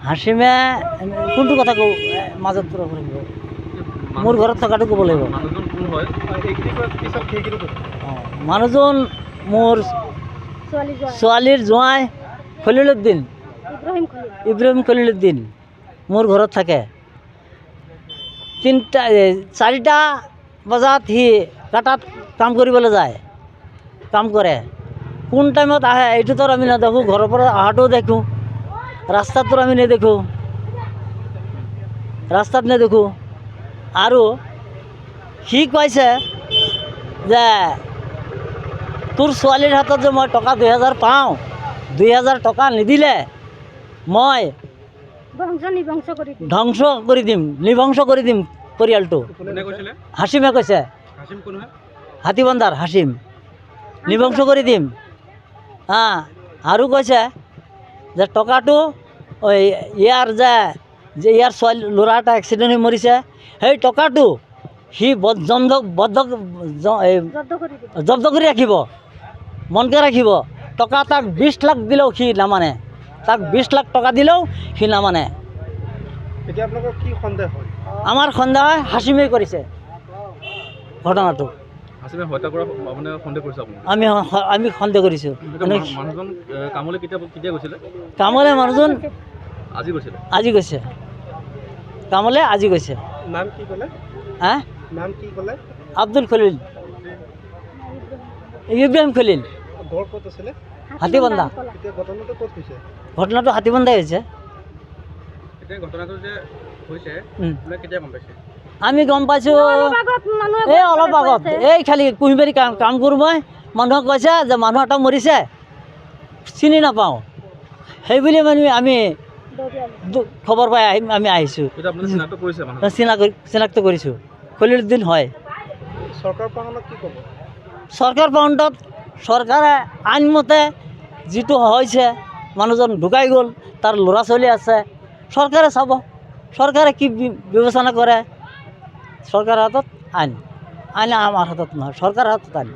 হাসিমে কোনটো কথা কওঁ মাজত পূৰা কৰিব মোৰ ঘৰত থকাটো ক'ব লাগিব মানুহজন কোন হয় মানুহজন মোৰ ছোৱালীৰ জোঁৱাই খলিলুদ্দিন ইব্ৰাহিম খলিলুদ্দিন মোৰ ঘৰত থাকে 4টা বজাত সি কাটাত কাম কৰিবলৈ যায় কাম কৰে কোন টাইমত আহে এইটোতো আমি নেদেখোঁ ঘৰৰ পৰা অহাটোও দেখোঁ ৰাস্তাতো আমি নেদেখোঁ ৰাস্তাত নেদেখোঁ আৰু সি কৈছে যে তোৰ ছোৱালীৰ হাতত যে মই টকা 2000 পাওঁ 2000 টকা নিদিলে মই ধ্বংস কৰি দিম নিবংস কৰি দিম পৰিয়ালটো হাসিমে কৈছে হাতীবন্ধাৰ হাসিম নিবংস কৰি দিম আৰু কৈছে যে টকাটো ইয়াৰ যে ইয়াৰ ছোৱালী ল'ৰা এটা এক্সিডেণ্ট হৈ মৰিছে সেই টকাটো সি জব্দ কৰি ৰাখিব মনকে ৰাখিব টকা তাক 20 লাখ দিলেও সি নামানে তাক 20 লাখ টকা দিলেও সি নামানে এতিয়া আপোনালোকৰ কি সন্দেহ হয় আমাৰ সন্দেহ হয় হাসিমেই কৰিছে ঘটনাটো হাসিমে হত্যা কৰা মানে সন্দেহ কৰিছে আপুনি আমি সন্দেহ কৰিছোঁ মানুহজন কামলৈ কেতিয়া গৈছিলে কামলৈ মানুহজন আজি গৈছে কামলৈ আজি গৈছে নাম কি ক'লে নাম কি ক'লে আব্দুল খলিল ইব্ৰাহিম খলিল ঘৰ ক'ত আছিলে হাতীবন্ধা এতিয়া ঘটনাটো ক'ত হৈছে ঘটনাটো হাতীবন্ধাই হৈছে এতিয়া ঘটনাটো যে হৈছে কেতিয়া গম পাইছে আমি গম পাইছোঁ এই অলপ আগত এই খালি কুঁহিবাৰী কাম কৰোঁ মই মানুহক কৈছে যে মানুহ এটা মৰিছে চিনি নাপাওঁ সেইবুলি মানে আমি খবৰ পাই আমি আহিছোঁ চিনাক্ত কৰিছোঁ খলিলুদ্দিন হয় চৰকাৰ পাউণ্ডত চৰকাৰে আইনমতে যিটো হৈছে মানুহজন ঢুকাই গ'ল তাৰ ল'ৰা ছোৱালী আছে চৰকাৰে চাব চৰকাৰে কি বিবেচনা কৰে চৰকাৰৰ হাতত আইন আমাৰ হাতত নহয় চৰকাৰৰ হাতত আইন